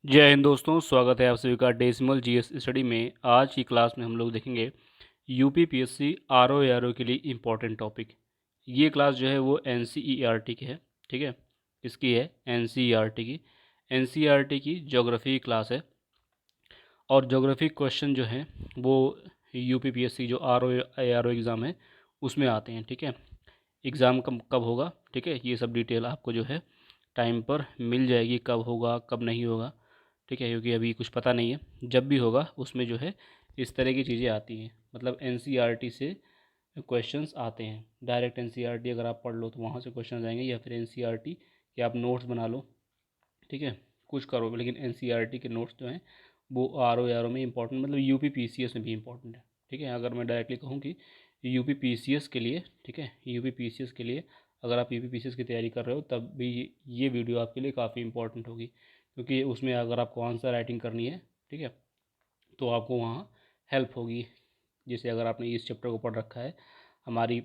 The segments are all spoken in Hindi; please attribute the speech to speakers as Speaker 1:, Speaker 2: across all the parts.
Speaker 1: जय हिंद दोस्तों, स्वागत है आप सभी का डेसिमल जीएस स्टडी में। आज की क्लास में हम लोग देखेंगे यूपीपीएससी आरओ एआरओ के लिए इम्पोर्टेंट टॉपिक। ये क्लास जो है वो एनसीईआरटी की है, ठीक है। इसकी है एनसीईआरटी की ज्योग्राफी क्लास है। और ज्योग्राफी क्वेश्चन जो हैं वो यूपीपीएससी जो आरओ एआरओ एग्ज़ाम है उसमें आते हैं, ठीक है। एग्ज़ाम कब कब होगा, ठीक है, ये सब डिटेल आपको जो है टाइम पर मिल जाएगी, कब होगा कब नहीं होगा, ठीक है, क्योंकि अभी कुछ पता नहीं है। जब भी होगा उसमें जो है इस तरह की चीज़ें आती हैं, मतलब एनसीईआरटी से क्वेश्चंस आते हैं। डायरेक्ट एनसीईआरटी अगर आप पढ़ लो तो वहाँ से क्वेश्चन आएंगे, या फिर एनसीईआरटी के आप नोट्स बना लो, ठीक है, कुछ करो, लेकिन एनसीईआरटी के नोट्स जो हैं वो आर ओ में इंपॉर्टेंट, मतलब यूपी पीसीएस में भी इंपॉर्टेंट है, ठीक है। अगर मैं डायरेक्टली कहूँ कि यूपी पीसीएस के लिए, ठीक है, यूपी पीसीएस के लिए अगर आप यूपी पीसीएस की तैयारी कर रहे हो तब भी ये वीडियो आपके लिए काफ़ी इंपॉर्टेंट होगी, क्योंकि उसमें अगर आपको आंसर राइटिंग करनी है, ठीक है, तो आपको वहाँ हेल्प होगी। जैसे अगर आपने इस चैप्टर को पढ़ रखा है, हमारी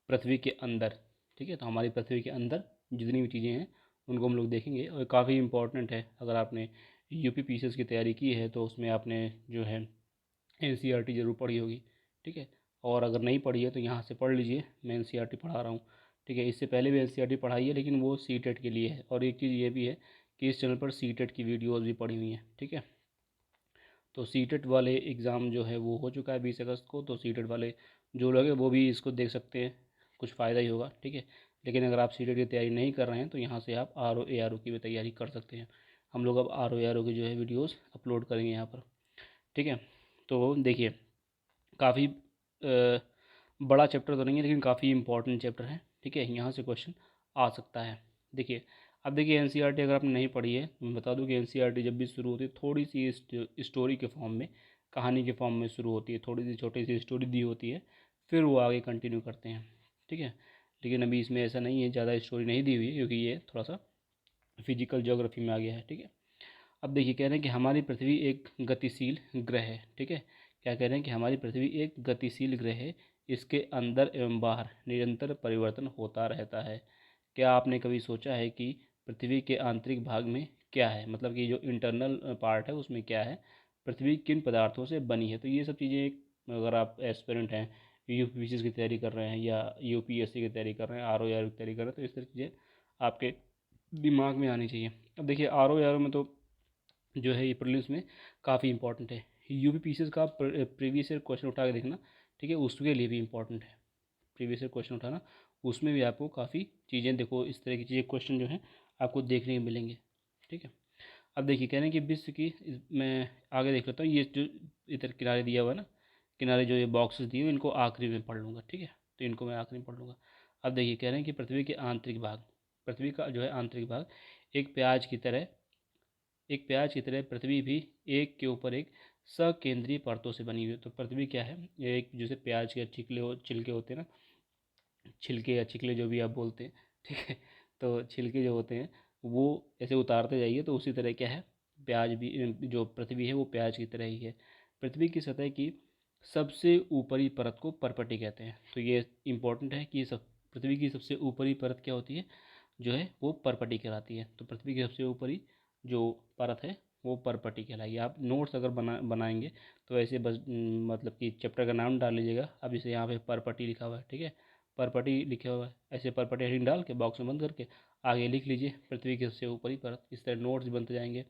Speaker 1: पृथ्वी के अंदर, ठीक है, तो हमारी पृथ्वी के अंदर जितनी भी चीज़ें हैं उनको हम लोग देखेंगे, और काफ़ी इंपॉर्टेंट है। अगर आपने यूपी पीसीएस की तैयारी की है तो उसमें आपने जो है एनसीईआरटी ज़रूर पढ़ी होगी, ठीक है। और अगर नहीं पढ़ी है तो यहाँ से पढ़ लीजिए, मैं एनसीईआरटी पढ़ा रहा हूँ, ठीक है। इससे पहले भी एनसीईआरटी पढ़ाई है, लेकिन वो सीटेट के लिए है। और एक चीज़ ये भी है कि इस चैनल पर सीटेट की वीडियोज़ भी पड़ी हुई हैं, ठीक है। तो सीटेट वाले एग्ज़ाम जो है वो हो चुका है 20 अगस्त को, तो सीटेट वाले जो लोग हैं वो भी इसको देख सकते हैं, कुछ फ़ायदा ही होगा, ठीक है। लेकिन अगर आप सीटेट की तैयारी नहीं कर रहे हैं तो यहाँ से आप आर ओ ए आर ओ की भी तैयारी कर सकते हैं। हम लोग अब आर ओ ए आर ओ की जो है वीडियोज़ अपलोड करेंगे यहाँ पर, ठीक है। तो देखिए, काफ़ी बड़ा चैप्टर तो नहीं है, लेकिन काफ़ी इंपॉर्टेंट चैप्टर है, ठीक है। यहाँ से क्वेश्चन आ सकता है। देखिए, अब देखिए एनसीईआरटी अगर आपने नहीं पढ़ी है तो मैं बता दूं कि एनसीईआरटी जब भी शुरू होती है थोड़ी सी स्टोरी के फॉर्म में, कहानी के फॉर्म में शुरू होती है, थोड़ी सी छोटी सी स्टोरी दी होती है, फिर वो आगे कंटिन्यू करते हैं, ठीक है। लेकिन अभी इसमें ऐसा नहीं है, ज़्यादा स्टोरी नहीं दी हुई है, क्योंकि ये थोड़ा सा फिजिकल ज्योग्राफी में आ गया है, ठीक है। अब देखिए, कह रहे हैं कि हमारी पृथ्वी एक गतिशील ग्रह है, ठीक है। क्या कह रहे हैं कि हमारी पृथ्वी एक गतिशील ग्रह है, इसके अंदर एवं बाहर निरंतर परिवर्तन होता रहता है। क्या आपने कभी सोचा है कि पृथ्वी के आंतरिक भाग में क्या है, मतलब कि जो इंटरनल पार्ट है उसमें क्या है, पृथ्वी किन पदार्थों से बनी है। तो ये सब चीज़ें अगर आप एस्पिरेंट हैं, यूपीएससी की तैयारी कर रहे हैं या यूपीएससी की तैयारी कर रहे हैं, आर ओ की तैयारी कर रहे हैं, तो इस तरह की चीज़ें आपके दिमाग में आनी चाहिए। अब देखिए, आर ओ में तो जो है ये प्रीलिम्स में काफ़ी इंपॉर्टेंट है। यूपी पीसीएस का प्रीवियस ईयर क्वेश्चन उठा के देखना, ठीक है, उसके लिए भी इंपॉर्टेंट है। प्रीवियस ईयर क्वेश्चन उठाना, उसमें भी आपको काफ़ी चीज़ें, देखो इस तरह की चीज़ें क्वेश्चन जो हैं आपको देखने को मिलेंगे, ठीक है। अब देखिए, कह रहे हैं कि विश्व की मैं आगे देख लेता हूँ, ये जो इधर किनारे दिया हुआ है ना, किनारे जो ये बॉक्सेस दिए हुए इनको आखिरी में पढ़ लूँगा, ठीक है, तो इनको मैं आखिरी में पढ़ लूँगा। अब देखिए, कह रहे हैं कि पृथ्वी के आंतरिक भाग, पृथ्वी का जो है आंतरिक भाग एक प्याज की तरह, एक प्याज की तरह पृथ्वी भी एक के ऊपर एक सकेंद्रीय परतों से बनी हुई है। तो पृथ्वी क्या है, ये एक जैसे प्याज के छिलके होते हैं ना, छिलके या छिकले जो भी आप बोलते हैं, ठीक है, तो छिलके जो होते हैं वो ऐसे उतारते जाइए तो उसी तरह क्या है, प्याज भी, जो पृथ्वी है वो प्याज की तरह ही है। पृथ्वी की सतह की सबसे ऊपरी परत को परपटी कहते हैं। तो ये इम्पोर्टेंट है कि सब पृथ्वी की सबसे ऊपरी परत क्या होती है, जो है वो परपटी कहलाती है। तो पृथ्वी की सबसे ऊपरी जो परत है वो परपटी कहलाएगी। आप नोट्स अगर बनाएंगे तो ऐसे बस मतलब कि चैप्टर का नाम डाल लीजिएगा। अब इसे यहाँ पे परपटी लिखा हुआ है, ठीक है, परपटी लिखा हुआ है, ऐसे परपटी हेडिंग डाल के बॉक्स में बंद करके आगे लिख लीजिए पृथ्वी की सबसे ऊपरी परत। इस तरह नोट्स बनते जाएंगे।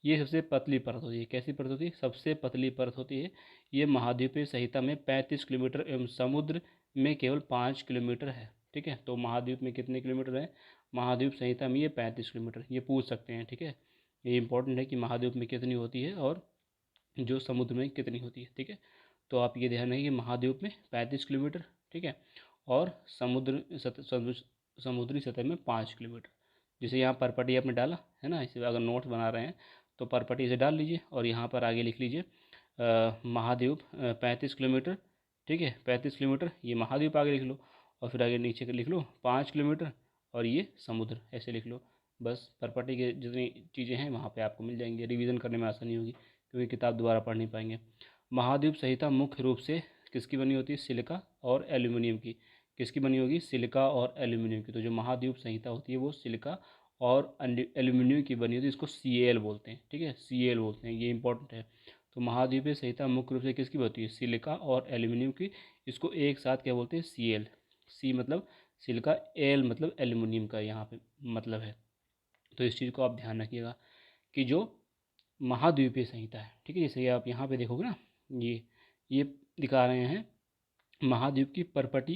Speaker 1: ये सबसे पतली परत होती है। कैसी परत होती है, सबसे पतली परत होती है। ये महाद्वीपीय संहिता में 35 किलोमीटर एवं समुद्र में केवल 5 किलोमीटर है, ठीक है। तो महाद्वीप में कितने किलोमीटर है, महाद्वीप संहिता में ये 35 किलोमीटर, ये पूछ सकते हैं, ठीक है। ये इंपॉर्टेंट है कि महाद्वीप में कितनी होती है और जो समुद्र में कितनी होती है, ठीक है। तो आप ये ध्यान रखिए कि महाद्वीप में 35 किलोमीटर, ठीक है, और समुद्री सतह में 5 किलोमीटर। जैसे यहाँ परपटी आपने डाला है ना, इसे अगर नोट्स बना रहे हैं तो परपटी से डाल लीजिए और यहाँ पर आगे लिख लीजिए महाद्वीप 35 किलोमीटर, ठीक है, 35 किलोमीटर, ये महाद्वीप आगे लिख लो, और फिर आगे नीचे लिख लो 5 किलोमीटर, और ये समुद्र, ऐसे लिख लो। बस परपटी के जितनी चीज़ें हैं वहाँ पे आपको मिल जाएंगी, रिवीजन करने में आसानी होगी, क्योंकि किताब दोबारा पढ़ नहीं पाएंगे। महाद्वीप संहिता मुख्य रूप से किसकी बनी होती है, सिलिका और एल्यूमिनियम की। किसकी बनी होगी, सिलिका और एल्यूमिनियम की। तो जो महाद्वीप संहिता होती है वो सिलिका और एल्यूमिनियम की बनी होती है, इसको Cl बोलते हैं, ठीक है, Cl बोलते हैं, ये इंपॉर्टेंट है। तो महाद्वीपीय संहिता मुख्य रूप से किसकी होती है? सिलिका और एल्यूमिनियम की, इसको एक साथ क्या बोलते हैं? Cl। सी मतलब सिलिका, एल मतलब एल्यूमिनियम का यहाँ पे मतलब है। तो इस चीज़ को आप ध्यान रखिएगा कि जो महाद्वीपीय संहिता है, ठीक है, जैसे आप यहाँ पे देखोगे ना, ये दिखा रहे हैं महाद्वीप की परपटी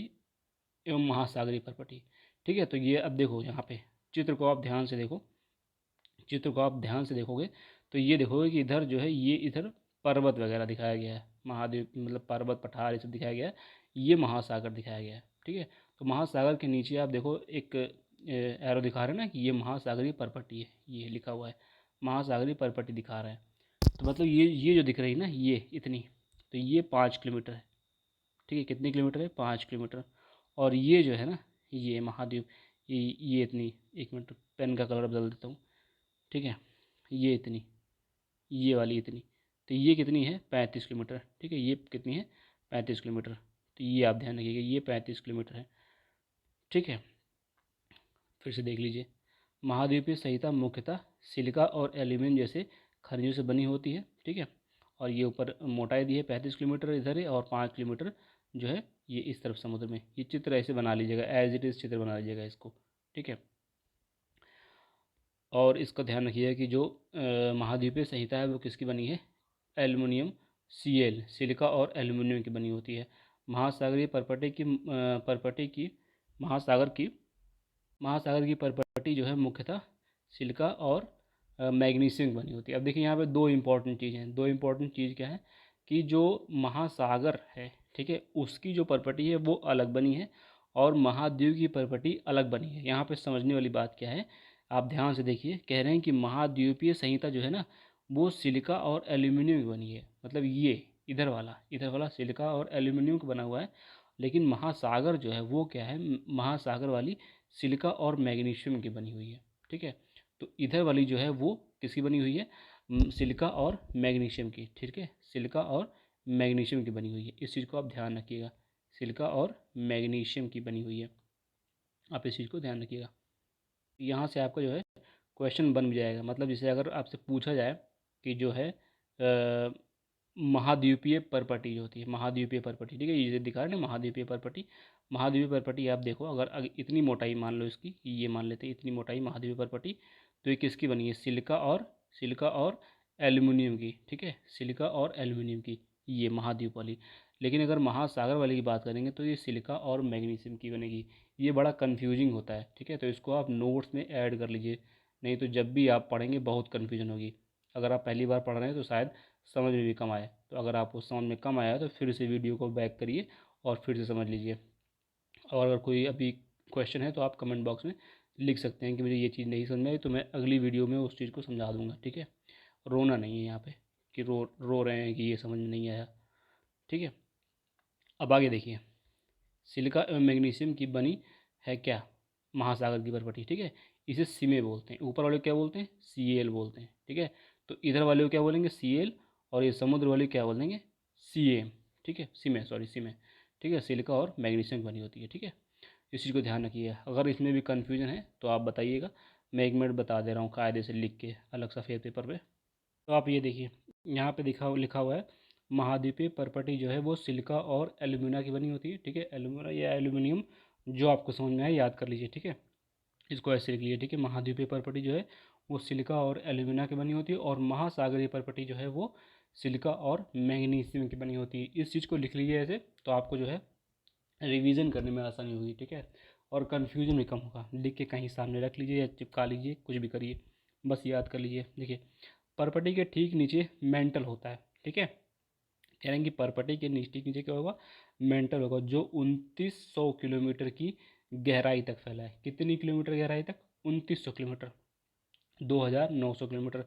Speaker 1: एवं महासागरीय परपटी, ठीक है। तो ये अब देखो यहाँ पे चित्र को आप ध्यान से देखो, चित्र को आप ध्यान से देखोगे तो ये देखोगे कि इधर जो है, ये इधर पर्वत वगैरह दिखाया गया है, महाद्वीप मतलब पर्वत पठार ये सब दिखाया गया है, ये महासागर दिखाया गया है, ठीक है। तो महासागर के नीचे आप देखो एक एरो दिखा रहे हैं ना कि ये महासागरीय परपटी है, ये लिखा हुआ है महासागरीय परपटी दिखा रहा है। तो मतलब ये जो दिख रही है ना, ये इतनी, तो ये 5 किलोमीटर है, ठीक है। कितने किलोमीटर है? 5 किलोमीटर। और ये जो है ना, ये महाद्वीप, ये इतनी, एक मिनट पेन का कलर बदल देता हूँ, ठीक है, ये इतनी, ये वाली इतनी, तो ये कितनी है? 35 किलोमीटर, ठीक है। ये कितनी है? 35 किलोमीटर। तो ये आप ध्यान रखिएगा, ये 35 किलोमीटर है, ठीक है। फिर से देख लीजिए, महाद्वीपीय संहिता मुख्यतः सिलिका और एल्यूमिनियम जैसे खनिजों से बनी होती है, ठीक है। और ये ऊपर मोटाई दी है 35 किलोमीटर इधर है, और 5 किलोमीटर जो है ये इस तरफ समुद्र में। ये चित्र ऐसे बना लीजिएगा, एज इट इज़ चित्र बना लीजिएगा इसको, ठीक है। और इसका ध्यान रखिएगा कि जो महाद्वीपीय संहिता है वो किसकी बनी है? एल्युमिनियम, Cl, सिलिका और एल्युमिनियम की बनी होती है। महासागरीय परपटी की महासागर की महासागर की परपटी जो है मुख्यतः सिलिका और मैग्नीशियम की बनी होती है। अब देखिए यहाँ पे दो इंपॉर्टेंट चीज़ हैं, दो इंपॉर्टेंट चीज़ क्या है कि जो महासागर है, ठीक है, उसकी जो परपटी है वो अलग बनी है, और महाद्वीप की परपटी अलग बनी है। यहाँ पे समझने वाली बात क्या है, आप ध्यान से देखिए, कह रहे हैं कि महाद्वीपीय संहिता जो है ना, वो सिलिका और एल्यूमिनियम की बनी है, मतलब ये इधर वाला सिलिका और एल्यूमिनियम का बना हुआ है। लेकिन महासागर जो है वो क्या है? महासागर वाली सिलिका और मैग्नीशियम की बनी हुई है, ठीक है। तो इधर वाली जो है वो किसकी बनी हुई है? सिलिका और मैग्नीशियम की, ठीक है, सिलिका और मैग्नीशियम की बनी हुई है। इस चीज़ को आप ध्यान रखिएगा, सिलिका और मैग्नीशियम की बनी हुई है, आप इस चीज़ को ध्यान रखिएगा। यहाँ से आपका जो है क्वेश्चन बन जाएगा, मतलब जैसे अगर आपसे पूछा जाए कि जो है महाद्वीपीय परपटी जो होती है, महाद्वीपीय परपटी, ठीक है, ये दिखा रहे हैं ना महाद्वीपीय परपटी। महाद्वीपीय परपटी आप देखो, अगर इतनी मोटाई मान लो इसकी, ये मान लेते हैं इतनी मोटाई महाद्वीपीय परपटी, तो ये किसकी बनी है? सिलिका और एल्यूमिनियम की, ठीक है, सिलिका और एल्यूमिनियम की, ये महाद्वीप वाली। लेकिन अगर महासागर वाली की बात करेंगे तो ये सिलिका और मैग्नीशियम की बनेगी। ये बड़ा कन्फ्यूजिंग होता है, ठीक है, तो इसको आप नोट्स में ऐड कर लीजिए, नहीं तो जब भी आप पढ़ेंगे बहुत कन्फ्यूजन होगी। अगर आप पहली बार पढ़ रहे हैं तो शायद समझ में भी कम आए, तो अगर आपको समझ में कम आया तो फिर से वीडियो को बैक करिए और फिर से समझ लीजिए। और अगर कोई अभी क्वेश्चन है तो आप कमेंट बॉक्स में लिख सकते हैं कि मुझे ये चीज़ नहीं समझ में आई, तो मैं अगली वीडियो में उस चीज़ को समझा दूंगा, ठीक है। रोना नहीं है यहाँ पे कि रो रहे हैं कि ये समझ में नहीं आया, ठीक है। अब आगे देखिए, सिलिका एवं मैग्नीशियम की बनी है क्या? महासागर की परपटी, ठीक है, इसे सीमे बोलते हैं। ऊपर वाले को क्या बोलते हैं? Cl बोलते हैं, ठीक है। तो इधर वाले को क्या बोलेंगे? Cl। और ये समुद्र वाले क्या बोल देंगे? Cm, ठीक है, सीमे, ठीक है, सिलिका और मैग्नीशियम की बनी होती है, ठीक है। इस चीज़ को ध्यान रखिए, अगर इसमें भी कन्फ्यूजन है तो आप बताइएगा, मैं 1 मिनट बता दे रहा हूँ कायदे से लिख के अलग सफ़ेद पेपर पे। तो आप ये देखिए, यहाँ पे लिखा हुआ है महाद्वीपीय परपटी जो है वो सिलिका और एल्यूमिना की बनी होती है, ठीक है, एल्यूमिना या एल्यूमिनियम, जो आपको समझ में आए याद कर लीजिए, ठीक है। इसको ऐसे लिख लीजिए, ठीक है, महाद्वीपीय परपटी जो है वो सिलिका और एल्यूमिना की बनी होती है, और महासागरीय परपटी जो है वो सिलिका और मैग्नीशियम की बनी होती है। इस चीज़ को लिख लीजिए ऐसे, तो आपको जो है रिवीजन करने में आसानी होगी, ठीक है, और कन्फ्यूजन भी कम होगा। लिख के कहीं सामने रख लीजिए या चिपका लीजिए, कुछ भी करिए, बस याद कर लीजिए। देखिए, परपटी के ठीक नीचे मेंटल होता है, ठीक है, कह रहे हैं कि परपटी के ठीक नीचे क्या होगा? मेंटल होगा, जो 2900 किलोमीटर की गहराई तक फैला है। कितनी किलोमीटर गहराई तक? 2900 किलोमीटर, 2900 किलोमीटर,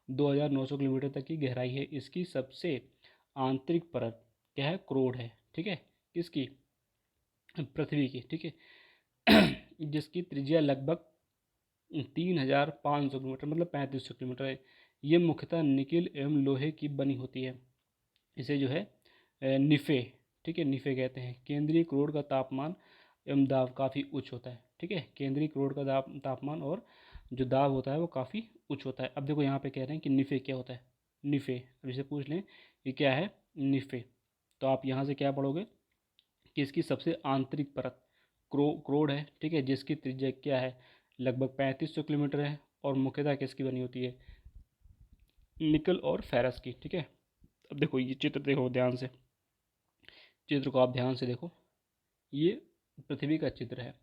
Speaker 1: 2900 किलोमीटर तक की गहराई है इसकी। सबसे आंतरिक परत क्या है? क्रोड है, ठीक है, किसकी? पृथ्वी की, ठीक है, जिसकी त्रिज्या लगभग 3500 किलोमीटर मतलब 3500 किलोमीटर है। ये मुख्यतः निकिल एवं लोहे की बनी होती है। इसे जो है निफ़े, ठीक है, निफ़े कहते हैं। केंद्रीय क्रोड का तापमान एवं दाब काफ़ी उच्च होता है, ठीक है, केंद्रीय क्रोड का तापमान और जो दाब होता है वो काफ़ी उच्च होता है। अब देखो यहाँ पे कह रहे हैं कि निफ़े क्या होता है, निफ़े, अब इसे पूछ लें ये क्या है निफ़े, तो आप यहाँ से क्या पढ़ोगे कि इसकी सबसे आंतरिक परत क्रोड है, ठीक है, जिसकी त्रिज्या क्या है लगभग 3500 किलोमीटर है, और मुख्यतः किसकी बनी होती है, निकल और फेरस की, ठीक है। अब देखो ये चित्र देखो ध्यान से, चित्र को आप ध्यान से देखो, ये पृथ्वी का चित्र है।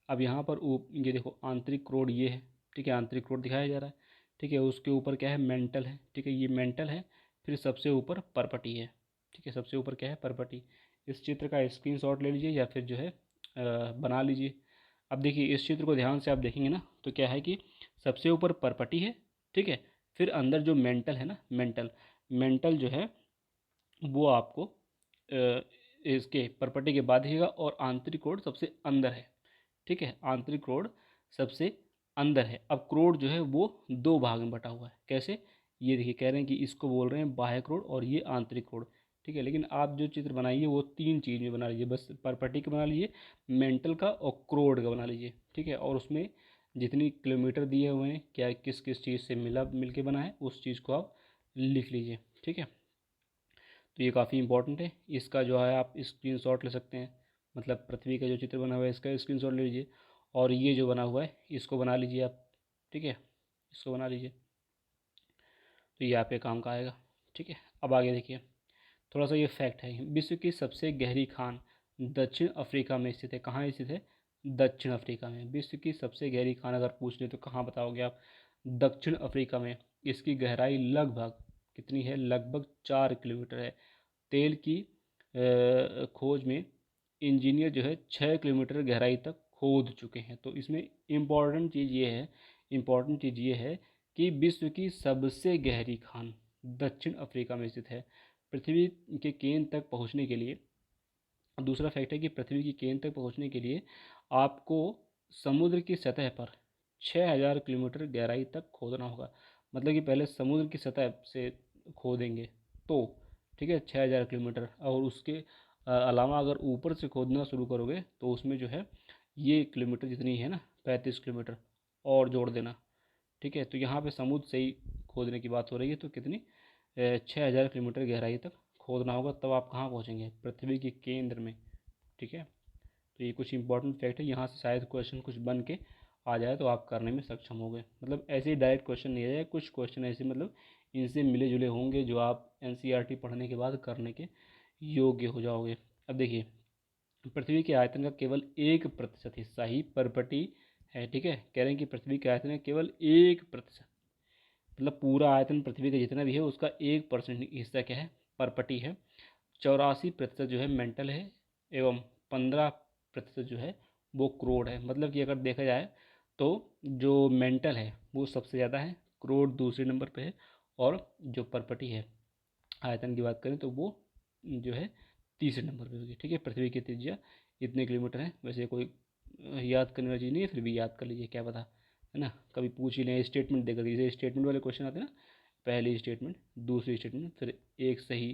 Speaker 1: अब यहाँ पर ये देखो आंतरिक क्रोड ये है, ठीक है, आंतरिक क्रोड दिखाया जा रहा है, ठीक है, उसके ऊपर क्या है मेंटल है, ठीक है, ये मेंटल है, फिर सबसे ऊपर परपटी है, ठीक है, सबसे ऊपर क्या है परपटी। इस चित्र का स्क्रीनशॉट ले लीजिए या फिर जो है बना लीजिए। अब देखिए इस चित्र को ध्यान से आप देखेंगे ना तो क्या है कि सबसे ऊपर परपटी है, ठीक है, फिर अंदर जो मेंटल है ना, मेंटल मेंटल जो है वो आपको इसके परपटी के बाद दिखेगा, और आंतरिक क्रोड सबसे अंदर है, ठीक है, आंतरिक क्रोड सबसे अंदर है। अब क्रोड जो है वो दो भाग में बटा हुआ है, कैसे, ये देखिए कह रहे हैं कि इसको बोल रहे हैं बाह्य क्रोड और ये आंतरिक क्रोड, ठीक है, लेकिन आप जो चित्र बनाइए वो तीन चीज़ में बना लीजिए, बस परपटी का बना लीजिए, मेंटल का और क्रोड का बना लीजिए, ठीक है, और उसमें जितनी किलोमीटर दिए हुए हैं क्या किस किस चीज़ से मिल के बना है उस चीज़ को आप लिख लीजिए, ठीक है। तो ये काफ़ी इंपॉर्टेंट है, इसका जो है आप स्क्रीनशॉट ले सकते हैं, मतलब पृथ्वी का जो चित्र बना हुआ है इसका स्क्रीनशॉट ले लीजिए, और ये जो बना हुआ है इसको बना लीजिए आप, ठीक है, इसको बना लीजिए, तो ये आपके काम का आएगा, ठीक है। अब आगे देखिए थोड़ा सा ये फैक्ट है, विश्व की सबसे गहरी खान दक्षिण अफ्रीका में स्थित है, कहाँ स्थित है, दक्षिण अफ्रीका में। विश्व की सबसे गहरी खान अगर पूछ ले तो कहाँ बताओगे आप, दक्षिण अफ्रीका में। इसकी गहराई लगभग कितनी है, लगभग 4 किलोमीटर है। तेल की खोज में इंजीनियर जो है 6 किलोमीटर गहराई तक खोद चुके हैं। तो इसमें इम्पॉर्टेंट चीज़ ये है कि विश्व की सबसे गहरी खान दक्षिण अफ्रीका में स्थित है। पृथ्वी के केंद्र तक पहुंचने के लिए, दूसरा फैक्ट है कि पृथ्वी की केंद्र तक पहुंचने के लिए आपको समुद्र की सतह पर 6000 किलोमीटर गहराई तक खोदना होगा। मतलब कि पहले समुद्र की सतह से खोदेंगे तो, ठीक है, 6000 किलोमीटर, और उसके अलावा अगर ऊपर से खोदना शुरू करोगे तो उसमें जो है ये किलोमीटर जितनी है ना 35 किलोमीटर और जोड़ देना, ठीक है। तो यहाँ पे समुद्र से ही खोदने की बात हो रही है, तो कितनी 6000 किलोमीटर गहराई तक खोदना होगा, तब आप कहाँ पहुँचेंगे, पृथ्वी के केंद्र में, ठीक है। तो ये कुछ इंपॉर्टेंट फैक्ट है, यहाँ से शायद क्वेश्चन कुछ बन के आ जाए तो आप करने में सक्षम होंगे, मतलब ऐसे ही डायरेक्ट क्वेश्चन नहीं आए, कुछ क्वेश्चन ऐसे मतलब इनसे मिले जुले होंगे जो आप एनसीईआरटी पढ़ने के बाद करने के योग्य हो जाओगे। अब देखिए पृथ्वी के आयतन का केवल 1% हिस्सा ही परपटी है, ठीक है, कह रहे हैं कि पृथ्वी के आयतन का केवल 1%, मतलब पूरा आयतन पृथ्वी का जितना भी है उसका 1% हिस्सा क्या है, परपटी है। 84% जो है मेंटल है, एवं 15% जो है वो क्रोड है। मतलब कि अगर देखा जाए तो जो मेंटल है वो सबसे ज़्यादा है, क्रोड दूसरे नंबर पे है, और जो परपटी है आयतन की बात करें तो वो जो है तीसरे नंबर पे होगी, ठीक है। पृथ्वी की त्रिज्या इतने किलोमीटर है, वैसे कोई याद करने वाली चीज़ नहीं है, फिर भी याद कर लीजिए, क्या पता, है ना, कभी पूछ ही लें स्टेटमेंट देकर, जैसे स्टेटमेंट वाले क्वेश्चन आते हैं ना, पहली स्टेटमेंट, दूसरी स्टेटमेंट, फिर एक सही,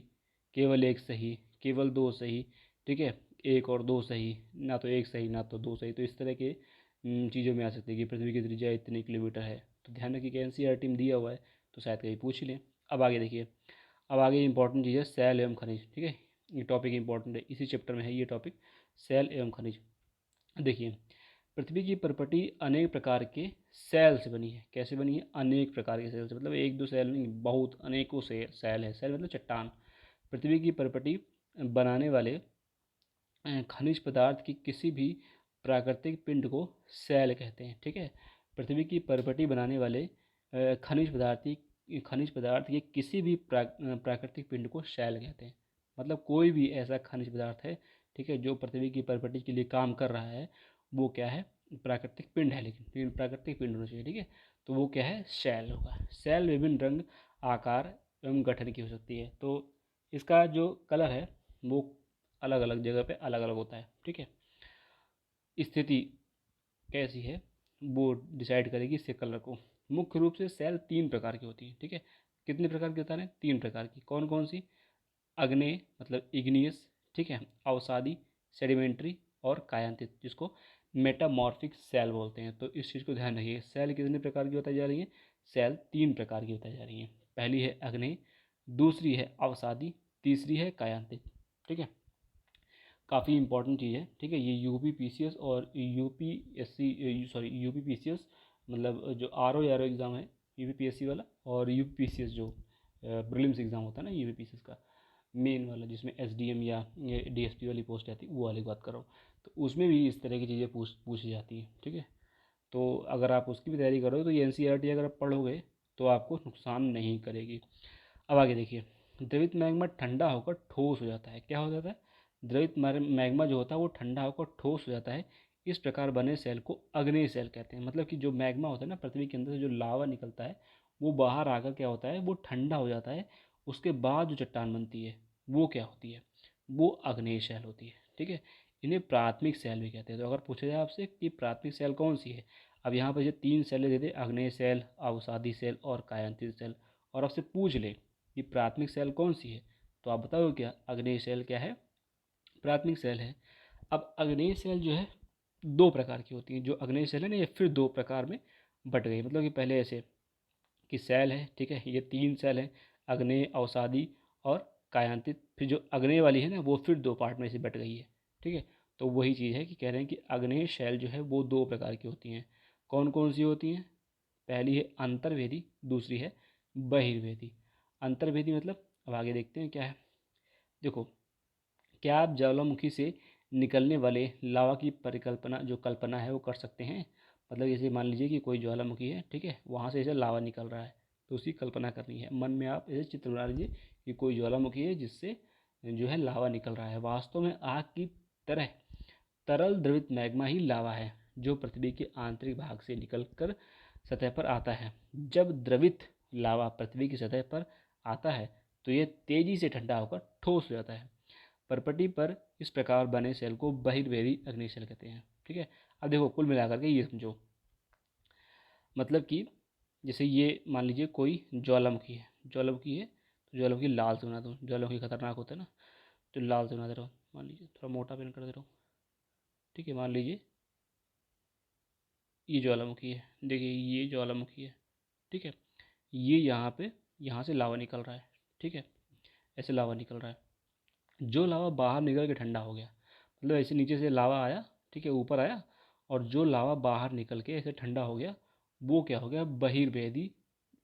Speaker 1: केवल एक सही, केवल दो सही, ठीक है, एक और दो सही, ना तो एक सही ना तो दो सही, तो इस तरह के चीज़ों में आ सकती है कि पृथ्वी की त्रिज्या इतने किलोमीटर है। तो ध्यान रखिए कि एनसीईआरटी में दिया हुआ है तो शायद कहीं पूछ ही लें। अब आगे देखिए, अब आगे इंपॉर्टेंट चीज़ है सेल एवं खनिज, ठीक है, ये टॉपिक इंपॉर्टेंट है, इसी चैप्टर में है ये टॉपिक, सेल एवं खनिज। देखिए पृथ्वी की परपटी अनेक प्रकार के सेल से बनी है, कैसे बनी है, अनेक प्रकार के सेल से, मतलब एक दो सेल नहीं, बहुत अनेकों से सेल है, सेल मतलब चट्टान। पृथ्वी की परपटी बनाने वाले खनिज पदार्थ की किसी भी प्राकृतिक पिंड को सेल कहते हैं, ठीक है। पृथ्वी की परपटी बनाने वाले खनिज पदार्थ के किसी भी प्राकृतिक पिंड को सेल कहते हैं। मतलब कोई भी ऐसा खनिज पदार्थ है, ठीक है, जो पृथ्वी की परपटी के लिए काम कर रहा है, वो क्या है, प्राकृतिक पिंड है, लेकिन प्राकृतिक पिंड होना चाहिए, ठीक है, तो वो क्या है, सेल होगा। सेल विभिन्न रंग, आकार एवं गठन की हो सकती है, तो इसका जो कलर है वो अलग अलग जगह पे अलग अलग होता है, ठीक है। स्थिति कैसी है वो डिसाइड करेगी इसके कलर को। मुख्य रूप से सेल 3 प्रकार की होती है, ठीक है। कितने प्रकार की होता है, 3 प्रकार की, कौन कौन सी, अग्नेय मतलब इग्नियस, ठीक है, अवसादी सेडिमेंट्री, और कायांतित जिसको मेटामॉर्फिक सेल बोलते हैं। तो इस चीज़ को ध्यान रखिए। सेल कितने प्रकार की बताई जा रही है? सेल 3 प्रकार की बताई जा रही हैं। पहली है अग्नेय, दूसरी है अवसादी, तीसरी है कायांतिक। ठीक है, काफ़ी इंपॉर्टेंट चीज़ है। ठीक है, ये यूपीपीसीएस और यूपीएससी सॉरी यूपीपीसीएस मतलब जो आरओ एग्ज़ाम है यूपीपीएससी वाला, और यूपीपीसीएस जो प्रीलिम्स एग्ज़ाम होता है ना यूपीपीसीएस का मेन वाला, जिसमें एसडीएम या डीएसपी वाली पोस्ट आती है, वो वाली बात कर रहा हूँ। तो उसमें भी इस तरह की चीज़ें पूछी जाती हैं। ठीक है, तो अगर आप उसकी भी तैयारी करो तो ये एनसीईआरटी अगर आप पढ़ोगे तो आपको नुकसान नहीं करेगी। अब आगे देखिए, द्रवित मैग्मा ठंडा होकर ठोस हो जाता है। क्या हो जाता है? द्रवित मैग्मा जो होता है वो ठंडा होकर ठोस हो जाता है। इस प्रकार बने सेल को अग्नेय सेल कहते हैं। मतलब कि जो मैग्मा होता है ना, पृथ्वी के अंदर से जो लावा निकलता है वो बाहर आकर क्या होता है, वो ठंडा हो जाता है। उसके बाद जो चट्टान बनती है वो क्या होती है? वो अग्नेय सेल होती है। ठीक है, इन्हें प्राथमिक सेल भी कहते हैं। तो अगर पूछा जाए आपसे कि प्राथमिक सेल कौन सी है, अब यहाँ पर जो 3 सेलें दे दे, अग्नेय सेल, अवसादी सेल और कायांतिक सेल, और आपसे पूछ ले कि प्राथमिक सेल कौन सी है, तो आप बताओ क्या? अग्नेय सेल क्या है? प्राथमिक सेल है। अब अग्नेय सेल जो है 2 प्रकार की होती हैं। जो अग्नेय सेल है ना, ये फिर 2 प्रकार में बट गई। मतलब कि पहले ऐसे कि सेल है, ठीक है, ये 3 सेल हैं, अग्नेय, अवसादी और कायांतित। फिर जो अग्नेय वाली है ना, वो फिर 2 पार्ट में से बट गई है। ठीक है, तो वही चीज़ है कि कह रहे हैं कि अग्नेय सेल जो है वो 2 प्रकार की होती हैं। कौन कौन सी होती हैं? पहली है अंतर्वेदी, दूसरी है बहिर्वेदी। अंतर्वेदी मतलब, अब आगे देखते हैं क्या है। देखो, क्या आप ज्वालामुखी से निकलने वाले लावा की परिकल्पना जो कल्पना है वो कर सकते हैं? मतलब जैसे मान लीजिए कि कोई ज्वालामुखी है, ठीक है, वहाँ से ऐसे लावा निकल रहा है, तो उसकी कल्पना करनी है। मन में आप ऐसे चित्र बना लीजिए कि कोई ज्वालामुखी है जिससे जो है लावा निकल रहा है। वास्तव में आग की तरह तरल द्रवित मैग्मा ही लावा है, जो पृथ्वी के आंतरिक भाग से निकलकर सतह पर आता है। जब द्रवित लावा पृथ्वी की सतह पर आता है तो यह तेजी से ठंडा होकर ठोस हो जाता है। परपटी पर इस प्रकार बने सेल को बहिर्वेदी अग्नि सेल कहते हैं। ठीक है, अब देखो कुल मिलाकर के ये समझो, मतलब कि जैसे ये मान लीजिए कोई ज्वालामुखी है तो ज्वालामुखी लाल से बना दो। ज्वालामुखी खतरनाक होता है ना, तो लाल से बना दे रहा हूँ। मान लीजिए थोड़ा मोटा पेन कर दे रहा हूँ। ठीक है, मान लीजिए ये ज्वालामुखी है, देखिए ये ज्वालामुखी है। ठीक है, ये यहाँ से लावा निकल रहा है। ठीक है, ऐसे लावा निकल रहा है। जो लावा बाहर निकल के ठंडा हो गया, मतलब ऐसे नीचे से लावा आया, ठीक है, ऊपर आया, और जो लावा बाहर निकल के ऐसे ठंडा हो गया, वो क्या हो गया? बहिर्वेदी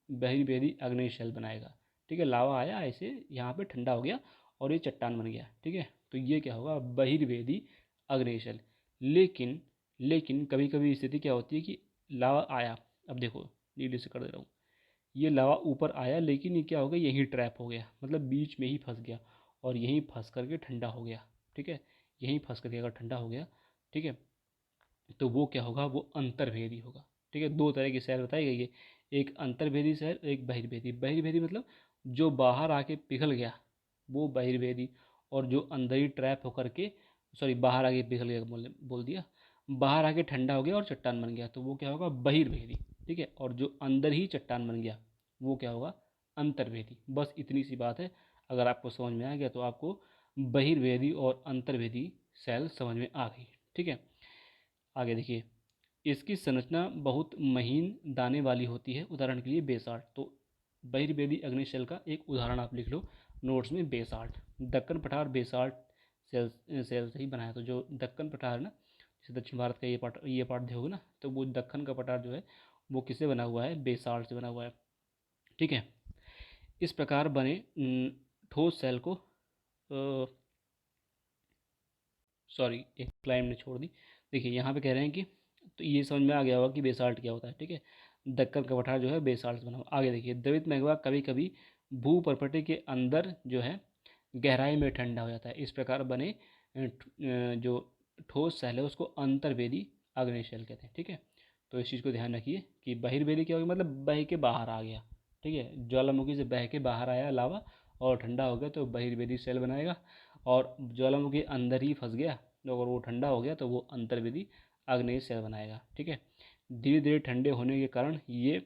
Speaker 1: बहिर्वेदी अग्नि शेल बनाएगा। ठीक है, लावा आया ऐसे यहाँ पे ठंडा हो गया और ये चट्टान बन गया। ठीक है, तो ये क्या होगा? बहिर्वेदी अग्नि शेल। लेकिन लेकिन कभी कभी स्थिति क्या होती है कि लावा आया, अब देखो नीले से कर दे रहा हूँ, ये लावा ऊपर आया लेकिन ये क्या हो गया? यहीं ट्रैप हो गया, मतलब बीच में ही फंस गया और यहीं फंस करके ठंडा हो गया। ठीक है, यहीं फंस करके अगर ठंडा हो गया, ठीक है, तो वो क्या होगा? वो अंतर्भेदी होगा। ठीक है, 2 तरह की सेल बताई गई है, एक अंतर्भेदी सेल, एक बहिर्भेदी। बहिर्भेदी मतलब जो बाहर आके पिघल गया वो बहिर्भेदी, और जो अंदर ही ट्रैप होकर के, सॉरी बाहर आके पिघल गया बोल दिया, बाहर आके ठंडा हो गया और चट्टान बन गया, तो वो क्या होगा? बहिर्भेदी। ठीक है, और जो अंदर ही चट्टान बन गया वो क्या होगा? अंतर्भेदी। बस इतनी सी बात है। अगर आपको समझ में आ गया तो आपको बहिर्भेदी और अंतर्भेदी सेल समझ में आ गई। ठीक है, आगे देखिए, इसकी संरचना बहुत महीन दाने वाली होती है। उदाहरण के लिए बेसाल्ट। तो बहिर्वेदी अग्निशैल का एक उदाहरण आप लिख लो नोट्स में, बेसाल्ट। दक्कन पठार बेसाल्ट सेल से ही बनाया। तो जो दक्कन पठार है ना, जैसे दक्षिण भारत का ये पार्ट देखोगे ना, तो वो दक्कन का पठार जो है वो किससे बना हुआ है? बेसाल्ट से बना हुआ है। ठीक है, इस प्रकार बने ठोस सेल को, सॉरी एक लाइन ने छोड़ दी। देखिए यहाँ पे कह रहे हैं कि, तो ये समझ में आ गया होगा कि बेसाल्ट क्या होता है। ठीक है, दक्कन का पठार जो है बेसाल्ट से बना हुआ। आगे देखिए, द्रवित मैग्मा कभी कभी भू परपटे के अंदर जो है गहराई में ठंडा हो जाता है। इस प्रकार बने जो ठोस सेल है उसको अंतर्वेदी अग्नि शेल कहते हैं। ठीक है, तो इस चीज़ को ध्यान रखिए कि बहिर्वेदी क्या होगी? मतलब बह के बाहर आ गया। ठीक है, ज्वालामुखी से बह के बाहर आया लावा और ठंडा हो गया तो बहिर्वेदी सेल बनाएगा, और ज्वालामुखी अंदर ही फंस गया तो अगर वो ठंडा हो गया तो वो अंतर्वेदी आग्नेय सेल बनाएगा। ठीक है, धीरे धीरे ठंडे होने के कारण ये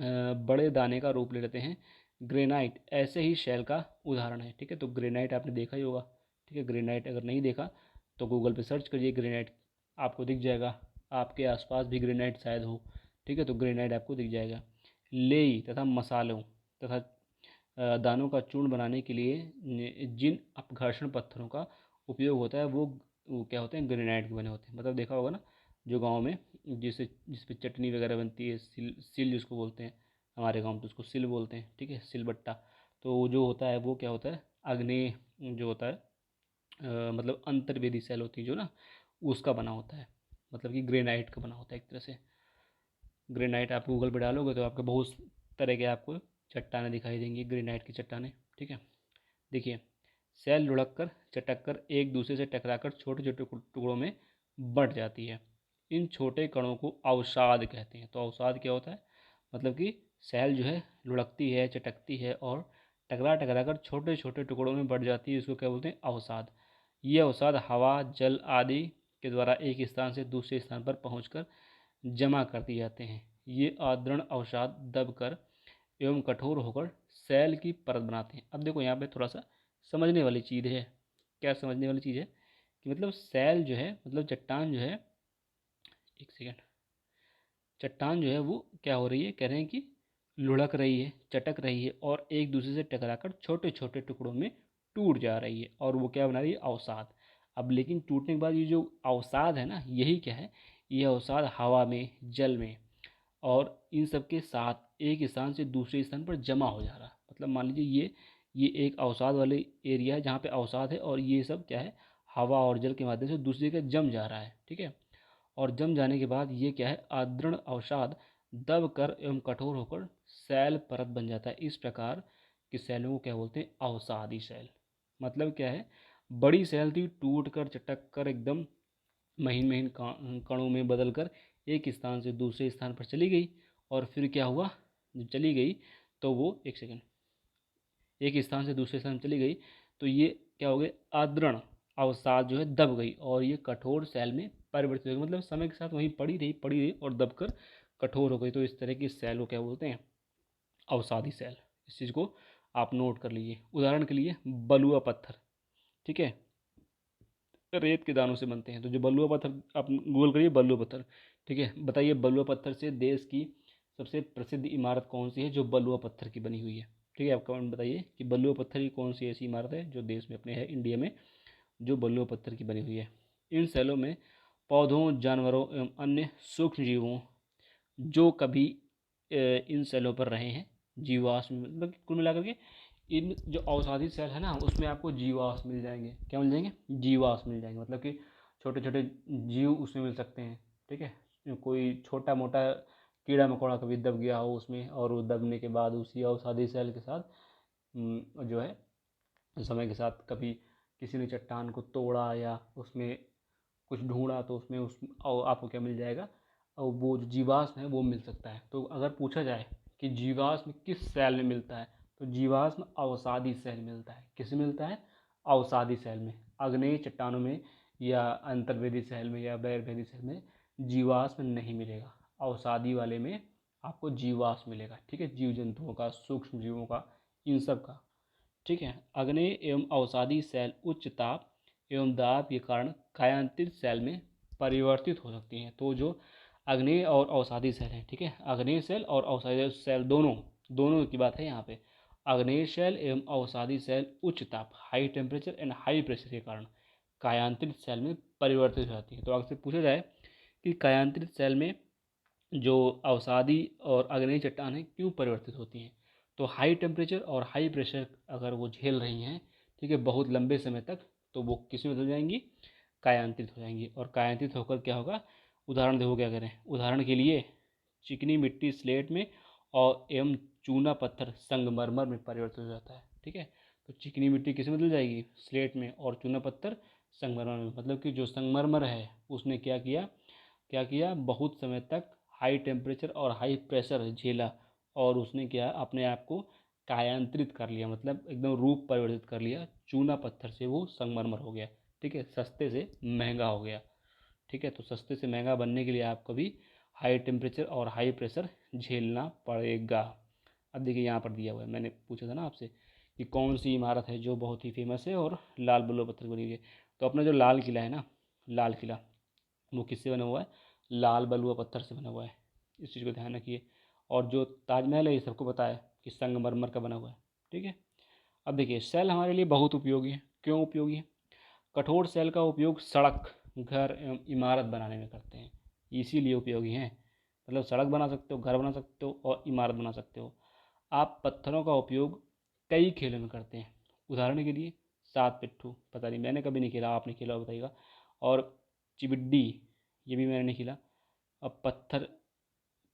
Speaker 1: बड़े दाने का रूप ले लेते हैं। ग्रेनाइट ऐसे ही शेल का उदाहरण है। ठीक है, तो ग्रेनाइट आपने देखा ही होगा। ठीक है, ग्रेनाइट अगर नहीं देखा तो गूगल पे सर्च करिए ग्रेनाइट। आपको दिख जाएगा। आपके आसपास भी ग्रेनाइट शायद हो, ठीक है, तो ग्रेनाइट आपको दिख जाएगा। लेई तथा मसालों तथा दानों का चूर्ण बनाने के लिए जिन अपघर्षण पत्थरों का उपयोग होता है वो क्या होते हैं, ग्रेनाइट के बने होते हैं। मतलब देखा होगा ना, जो गांव में जिस पे चटनी वगैरह बनती है, सिल सिल जिसको बोलते हैं, हमारे गांव में तो उसको सिल बोलते हैं, ठीक है, सिलबट्टा। तो वो जो होता है वो क्या होता है, अग्नि जो होता है, मतलब अंतर्वेदी सेल होती है जो ना, उसका बना होता है। मतलब कि ग्रेनाइट का बना होता है एक तरह से। ग्रेनाइट आप गूगल पे डालोगे तो आपको बहुत तरह के आपको चट्टानें दिखाई देंगी, ग्रेनाइट की चट्टानें, ठीक है। देखिए, सेल लुढ़क कर चटक कर एक दूसरे से टकराकर छोटे छोटे टुकड़ों में बंट जाती है। इन छोटे कणों को अवसाद कहते हैं। तो अवसाद क्या होता है, मतलब कि सेल जो है लुढ़कती है, चटकती है और टकरा टकरा कर छोटे छोटे टुकड़ों में बढ़ जाती है, इसको क्या बोलते हैं, अवसाद। ये अवसाद हवा, जल आदि के द्वारा एक स्थान से दूसरे स्थान पर पहुंचकर जमा कर दिए जाते हैं। ये आद्रण अवसाद दबकर एवं कठोर होकर सेल की परत बनाते हैं। अब देखो यहाँ पे थोड़ा सा समझने वाली चीज़ है। क्या समझने वाली चीज़ है, कि मतलब सेल जो है, मतलब चट्टान जो है, एक सेकेंड, चट्टान जो है वो क्या हो रही है, कह रहे हैं कि लुढ़क रही है, चटक रही है और एक दूसरे से टकराकर छोटे छोटे टुकड़ों में टूट जा रही है, और वो क्या बना रही है, अवसाद। अब लेकिन टूटने के बाद ये जो अवसाद है ना, यही क्या है, ये अवसाद हवा में, जल में और इन सब के साथ एक स्थान से दूसरे स्थान पर जमा हो जा रहा है। मतलब मान लीजिए ये एक अवसाद वाले एरिया है जहाँ पे अवसाद है, और ये सब क्या है, हवा और जल के माध्यम से दूसरी जगह जम जा रहा है, ठीक है। और जम जाने के बाद ये क्या है, आद्रण अवसाद दब कर एवं कठोर होकर सेल परत बन जाता है। इस प्रकार की सेलों को क्या बोलते हैं, अवसादी सेल। मतलब क्या है, बड़ी सेल थी, टूट कर चटक कर एकदम महीन महीन कणों में बदल कर एक स्थान से दूसरे स्थान पर चली गई। और फिर क्या हुआ, जब चली गई तो वो, एक सेकेंड, एक स्थान से दूसरे स्थान चली गई तो ये क्या हो गया, आद्रण अवसाद जो है दब गई और ये कठोर सेल में परिवर्तित हो गई। मतलब समय के साथ वहीं पड़ी रही और दबकर कठोर हो गई। तो इस तरह की सेल को क्या बोलते हैं, अवसादी सेल। इस चीज़ को आप नोट कर लीजिए। उदाहरण के लिए बलुआ पत्थर, ठीक है, रेत के दानों से बनते हैं। तो जो बलुआ पत्थर, आप गूगल करिए बलुआ पत्थर, ठीक है। बताइए बलुआ पत्थर से देश की सबसे प्रसिद्ध इमारत कौन सी है जो बलुआ पत्थर की बनी हुई है, ठीक है। आप कमेंट बताइए कि बलुआ पत्थर की कौन सी ऐसी इमारत है जो देश में अपने है, इंडिया में, जो बलुआ पत्थर की बनी हुई है। इन सेलों में पौधों, जानवरों एवं अन्य सूक्ष्म जीवों जो कभी इन सेलों पर रहे हैं, जीवाश्म, मतलब कुल मिलाकर के इन जो अवसादी सेल है ना, उसमें आपको जीवाश्म मिल जाएंगे। क्या मिल जाएंगे, जीवाश्म मिल जाएंगे। मतलब कि छोटे छोटे जीव उसमें मिल सकते हैं, ठीक है। कोई छोटा मोटा कीड़ा मकोड़ा कभी दब गया हो उसमें, और वो दबने के बाद उसी अवसादी सेल के साथ जो है, समय के साथ कभी किसी ने चट्टान को तोड़ा या उसमें कुछ ढूंढा तो उसमें उस और आपको क्या मिल जाएगा, और वो जो जीवाश्म है वो मिल सकता है। तो अगर पूछा जाए कि जीवाश्म किस सेल में मिलता है, तो जीवाश्म अवसादी सेल में मिलता है। किस में मिलता है, अवसादी सेल में। आग्नेय चट्टानों में या अंतर्वेदी सेल में या बहिर्वेदी सेल में जीवाश्म नहीं मिलेगा। अवसादी वाले में आपको जीवाश्म मिलेगा, ठीक है, जीव जंतुओं का, सूक्ष्म जीवों का, इन सब का, ठीक है। आग्नेय एवं अवसादी सेल उच्च ताप एवं दाब के कारण कायांतित सेल में परिवर्तित हो सकती हैं। तो जो आग्नेय और अवसादी सेल हैं, ठीक है, आग्नेय सेल और अवसादी सेल दोनों दोनों की बात है यहाँ पे। आग्नेय सेल एवं अवसादी सेल उच्च ताप, high temperature and high pressure के कारण कायांतरित सेल में परिवर्तित हो जाती है। तो आपसे पूछा जाए कि कायांतरित सेल में जो अवसादी और आग्नेय चट्टान है क्यों परिवर्तित होती हैं, तो हाई टेम्परेचर और हाई प्रेशर अगर वो झेल रही हैं, ठीक है, बहुत लंबे समय तक, तो वो किस में बदल जाएंगी, कायांतरित हो जाएंगी। और कायांतरित होकर क्या होगा, उदाहरण देखो क्या करें, उदाहरण के लिए चिकनी मिट्टी स्लेट में और एवं चूना पत्थर संगमरमर में परिवर्तित हो जाता है, ठीक है। तो चिकनी मिट्टी किस में बदल जाएगी, स्लेट में, और चूना पत्थर संगमरमर में। मतलब कि जो संगमरमर है उसने क्या किया, बहुत समय तक हाई टेम्परेचर और हाई प्रेशर झेला, और उसने क्या, अपने आप को कायांतरित कर लिया, मतलब एकदम रूप परिवर्तित कर लिया। चूना पत्थर से वो संगमरमर हो गया, ठीक है, सस्ते से महंगा हो गया, ठीक है। तो सस्ते से महंगा बनने के लिए आपको भी हाई टेम्परेचर और हाई प्रेशर झेलना पड़ेगा। अब देखिए यहाँ पर दिया हुआ है, मैंने पूछा था ना आपसे कि कौन सी इमारत है जो बहुत ही फेमस है और लाल बलुआ पत्थर की बनी हुई है। तो अपना जो लाल किला है ना, लाल किला, वो किससे बना हुआ है? लाल बलुआ पत्थर से बना हुआ है, इस चीज़ को ध्यान रखिए। और जो ताजमहल है ये सबको पता है कि संगमरमर का बना हुआ है, ठीक है। अब देखिए सेल हमारे लिए बहुत उपयोगी है। क्यों उपयोगी है? कठोर सेल का उपयोग सड़क, घर एवं इमारत बनाने में करते हैं, इसीलिए उपयोगी हैं। मतलब सड़क बना सकते हो, घर बना सकते हो और इमारत बना सकते हो। आप पत्थरों का उपयोग कई खेलों में करते हैं। उदाहरण के लिए सात पिट्ठू, पता नहीं मैंने कभी नहीं खेला, आपने खेला हो बताइएगा। और चिबिड्डी, ये भी मैंने नहीं खेला। अब पत्थर,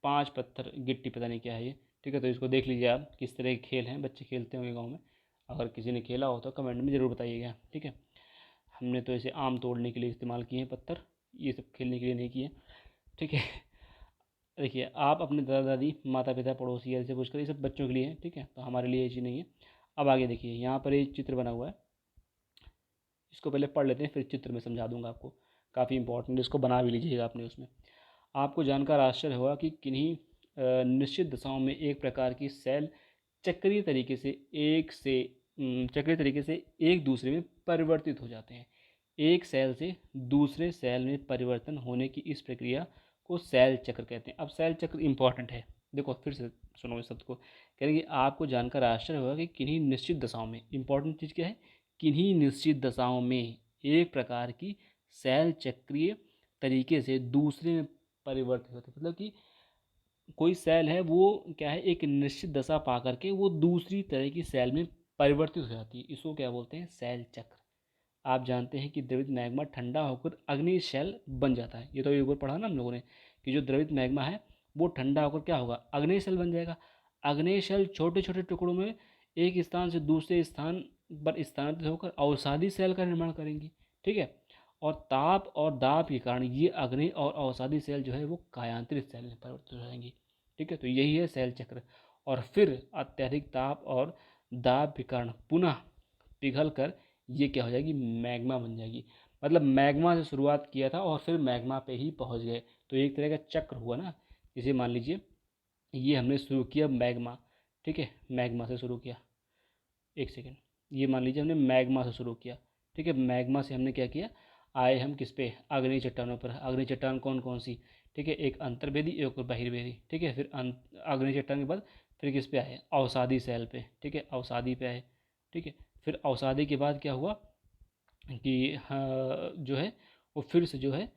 Speaker 1: पांच पत्थर गिट्टी, पता नहीं क्या है ये, ठीक है। तो इसको देख लीजिए आप किस तरह के खेल हैं, बच्चे खेलते होंगे गाँव में। अगर किसी ने खेला हो तो कमेंट में ज़रूर बताइएगा, ठीक है। हमने तो इसे आम तोड़ने के लिए इस्तेमाल किए हैं पत्थर, ये सब खेलने के लिए नहीं किए, ठीक है। देखिए आप अपने दादा दादी, माता पिता, पड़ोसी ऐसे पूछ कर, ये सब बच्चों के लिए है, ठीक है। तो हमारे लिए ये चीज़ नहीं है। अब आगे देखिए, यहाँ पर एक चित्र बना हुआ है, इसको पहले पढ़ लेते हैं फिर चित्र में समझा दूंगा आपको। काफ़ी इंपॉर्टेंट, इसको बना भी लीजिएगा आपने उसमें। आपको जानकर आश्चर्य होगा कि किन्हीं निश्चित दशाओं में एक प्रकार की सेल चक्रीय तरीके से चक्रीय तरीके से एक दूसरे में परिवर्तित हो जाते हैं। एक सेल से दूसरे सेल में परिवर्तन होने की इस प्रक्रिया को सेल चक्र कहते हैं। अब सेल चक्र इंपॉर्टेंट है, देखो फिर से सुनो इस शब्द को। कह रहे कि आपको जानकर आश्चर्य होगा कि किन्हीं निश्चित दशाओं में, इंपॉर्टेंट चीज़ क्या है? किन्हीं निश्चित दशाओं में एक प्रकार की सेल चक्रीय तरीके से दूसरे में परिवर्तित होते, मतलब कि कोई सेल है वो क्या है, एक निश्चित दशा पा करके वो दूसरी तरह की सेल में परिवर्तित हो जाती है, इसको क्या बोलते हैं? सेल चक्र। आप जानते हैं कि द्रवित मैग्मा ठंडा होकर अग्नि शेल बन जाता है, ये तो एक बार पढ़ा ना हम लोगों ने कि जो द्रवित मैग्मा है वो ठंडा होकर क्या होगा? अग्नि शेल बन जाएगा। अग्नि शेल छोटे छोटे टुकड़ों में एक स्थान से दूसरे स्थान पर स्थानांतरित होकर अवसादी सेल का निर्माण करेंगी, ठीक है। और ताप और दाब के कारण ये अग्नि और अवसादी सेल जो है वो कायांतरित सेल में परिवर्तित हो जाएंगी, ठीक है। तो यही है सेल चक्र। और फिर अत्यधिक ताप और दाब के कारण पुनः पिघल कर ये क्या हो जाएगी? मैग्मा बन जाएगी। मतलब मैग्मा से शुरुआत किया था और फिर मैग्मा पे ही पहुंच गए, तो एक तरह का चक्र हुआ ना। इसे मान लीजिए ये हमने शुरू किया मैग्मा, ठीक है, मैग्मा से शुरू किया, एक सेकेंड, ये मान लीजिए हमने मैग्मा से शुरू किया, ठीक है। मैग्मा से हमने क्या किया? आए हम किस पे? अग्नि चट्टानों पर। अग्नि चट्टान कौन कौन सी? ठीक है, एक अंतर्वेदी एक और बहिर्वेदी, ठीक है। फिर अग्नि चट्टान के बाद फिर किस पे आए? अवसादी सेल पे, ठीक है, अवसादी पे आए, ठीक है। फिर अवसादी के बाद क्या हुआ कि हाँ, जो है वो फिर से जो है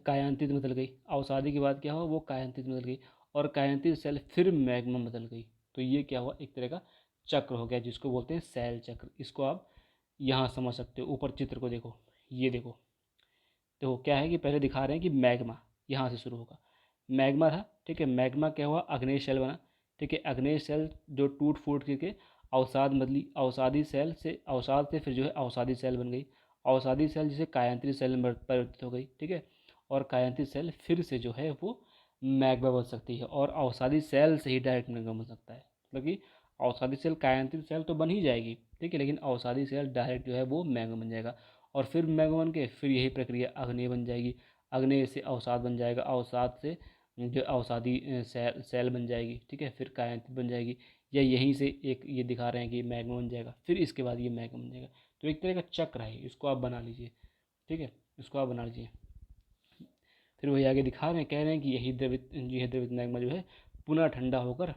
Speaker 1: कायांतित में बदल गई। अवसादी के बाद क्या हुआ? वो कायांतित में बदल गई, और कायांतित सेल फिर मैग्मा में बदल गई। तो ये क्या हुआ? एक तरह का चक्र हो गया, जिसको बोलते हैं सेल चक्र। इसको आप यहाँ समझ सकते हो। ऊपर चित्र को देखो, ये देखो, तो क्या है कि पहले दिखा रहे हैं कि मैग्मा यहाँ से शुरू होगा। मैग्मा था, ठीक है। मैग्मा क्या हुआ? अग्नेय शेल बना, ठीक है। अग्नेय शेल जो टूट फूट करके अवसाद बदली, अवसादी सेल से, अवसाद से फिर जो है अवसादी सेल बन गई। अवसादी सेल जिसे कायांतरित सेल में परिवर्तित हो गई, ठीक है। और कायांतरित सेल फिर से जो है वो मैग्मा बन सकती है, और अवसादी सेल से ही डायरेक्ट मैग्मा बन सकता है। मतलब कि अवसादी सेल कायांतरित सेल तो बन ही जाएगी, ठीक है, लेकिन अवसादी सेल डायरेक्ट जो है वो मैग्मा बन जाएगा। और फिर मैग्मा बन के फिर यही प्रक्रिया अग्नेय बन जाएगी, अग्नेय से अवसाद बन जाएगा, अवसाद से जो अवसादी सेल बन जाएगी, ठीक है। फिर कायांतित बन जाएगी, या यहीं से एक ये दिखा रहे हैं कि मैग्मा बन जाएगा, फिर इसके बाद ये मैग्मा बन जाएगा। तो एक तरह का चक्र है, इसको आप बना लीजिए, ठीक है, इसको आप बना लीजिए। फिर वही आगे दिखा रहे हैं, कह रहे हैं कि यही द्रवित मैग्मा जो है पुनः ठंडा होकर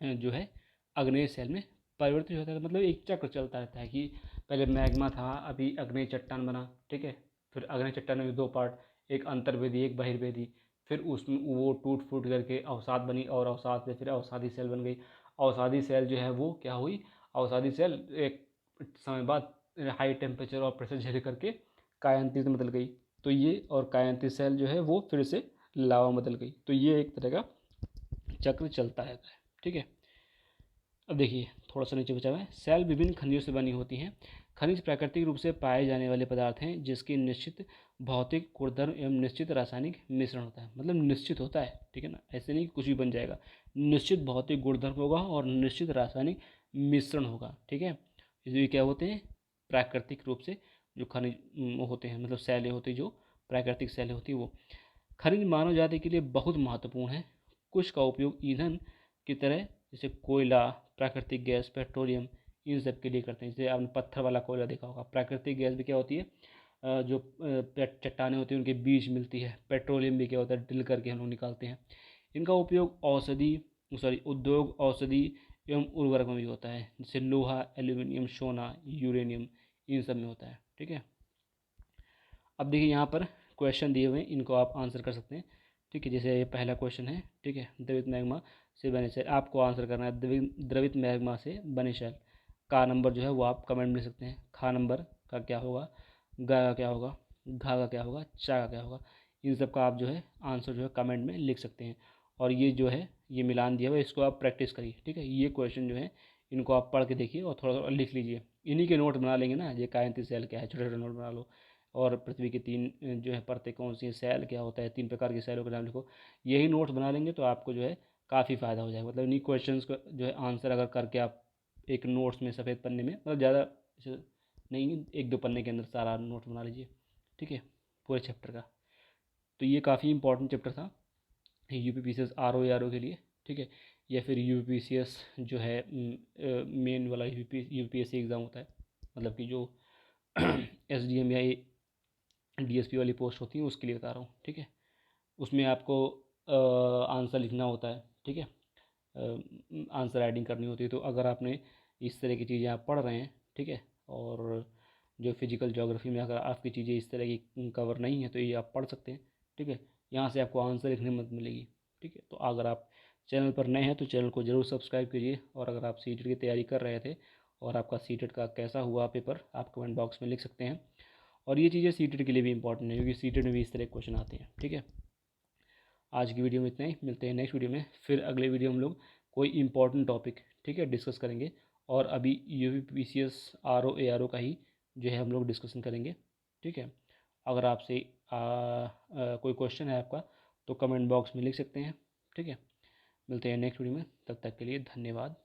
Speaker 1: जो है अग्नेय सेल में परिवर्तित होता है। मतलब एक चक्र चलता रहता है कि पहले मैग्मा था, अभी अग्नेय चट्टान बना, ठीक है। फिर अग्नेय चट्टान में दो पार्ट, एक अंतर्वेदी एक बहिर्वेदी। फिर उसमें वो टूट फूट करके अवसाद बनी, और अवसाद से फिर अवसादी सेल बन गई। अवसादी सेल जो है वो क्या हुई? अवसादी सेल एक समय बाद हाई टेम्परेचर और प्रेशर झेल करके कायांतित में बदल गई। तो ये और कायांतित सेल जो है वो फिर से लावा में बदल गई। तो ये एक तरह का चक्र चलता रहता है, ठीक है। अब देखिए थोड़ा सा नीचे बचा हुआ है। सेल विभिन्न खनिजों से बनी होती हैं। खनिज प्राकृतिक रूप से पाए जाने वाले पदार्थ हैं जिसके निश्चित भौतिक गुणधर्म एवं निश्चित रासायनिक मिश्रण होता है। मतलब निश्चित होता है, ठीक है ना, ऐसे नहीं कुछ भी बन जाएगा। निश्चित भौतिक गुणधर्म होगा और निश्चित रासायनिक मिश्रण होगा, ठीक है। ये क्या होते हैं? प्राकृतिक रूप से जो खनिज होते हैं, मतलब सेलें होती जो प्राकृतिक सेलें होती है वो। खनिज मानव जाति के लिए बहुत महत्वपूर्ण है। कुछ का उपयोग ईंधन की तरह, जैसे कोयला, प्राकृतिक गैस, पेट्रोलियम, इन सब के लिए करते हैं। जैसे आपने पत्थर वाला कोयला देखा होगा। प्राकृतिक गैस भी क्या होती है? जो चट्टानें होती हैं उनके बीच मिलती है। पेट्रोलियम भी क्या होता है, ड्रिल करके हम लोग निकालते हैं। इनका उपयोग उद्योग, औषधि एवं उर्वरक में भी होता है, जैसे लोहा, एल्यूमिनियम, सोना, यूरेनियम, इन सब में होता है। ठीक है, अब देखिए यहाँ पर क्वेश्चन दिए हुए हैं, इनको आप आंसर कर सकते हैं। ठीक है, जैसे ये पहला क्वेश्चन है। ठीक है, द्रवित मैग्मा से बने सेल, आपको आंसर करना है द्रवित मैग्मा से बने सेल का नंबर जो है वो आप कमेंट में लिख सकते हैं। खा नंबर का क्या होगा, गा का क्या होगा, घा का क्या होगा, चा का क्या होगा, इन सब का आप जो है आंसर जो है कमेंट में लिख सकते हैं। और ये जो है ये मिलान दिया हुआ है, इसको आप प्रैक्टिस करिए। ठीक है, ये क्वेश्चन जो है इनको आप पढ़ के देखिए और थोड़ा थोड़ा लिख लीजिए। इन्हीं के नोट बना लेंगे ना, ये कायंती सेल क्या है, छोटे छोटे नोट बना लो। और पृथ्वी की 3 जो है परतें कौन सी हैं, सेल क्या होता है, 3 प्रकार की सेलों के नाम लिखो। यही नोट्स बना लेंगे तो आपको जो है काफ़ी फ़ायदा हो जाएगा। मतलब इन्हीं क्वेश्चंस का जो है आंसर अगर करके आप एक नोट्स में सफ़ेद पन्ने में, मतलब ज़्यादा नहीं, 1-2 पन्ने के अंदर सारा नोट बना लीजिए। ठीक है, पूरे चैप्टर का। तो ये काफ़ी इंपॉर्टेंट चैप्टर था U P P C S R O के लिए। ठीक है, या फिर यू पी सी एस जो है मेन वाला U P S C exam होता है, मतलब कि जो एस डी एम या डी एस पी वाली पोस्ट होती है उसके लिए बता रहा हूँ। ठीक है, उसमें आपको आंसर लिखना होता है। ठीक है, आंसर राइटिंग करनी होती है। तो अगर आपने इस तरह की चीज़ें आप पढ़ रहे हैं, ठीक है, और जो फिजिकल ज्योग्राफी में अगर आपकी चीज़ें इस तरह की कवर नहीं है तो ये आप पढ़ सकते हैं। ठीक है, यहाँ से आपको आंसर लिखने में मदद मिलेगी। ठीक है, तो अगर आप चैनल पर नए हैं तो चैनल को ज़रूर सब्सक्राइब कीजिए। और अगर आप सीटेट की तैयारी कर रहे थे और आपका सीटेट का कैसा हुआ पेपर, आप कमेंट बॉक्स में लिख सकते हैं। और ये चीज़ें सीटेट के लिए भी इंपॉर्टेंट है, क्योंकि सीटेट में भी इस तरह के क्वेश्चन आते हैं। ठीक है, आज की वीडियो में इतना ही, मिलते हैं नेक्स्ट वीडियो में। फिर अगले वीडियो हम लोग कोई इंपॉर्टेंट टॉपिक, ठीक है, डिस्कस करेंगे। और अभी U P P C S R O A R O का ही जो है हम लोग डिस्कशन करेंगे। ठीक है, अगर आपसे कोई क्वेश्चन है आपका तो कमेंट बॉक्स में लिख सकते हैं। ठीक है, मिलते हैं नेक्स्ट वीडियो में, तब तक के लिए धन्यवाद।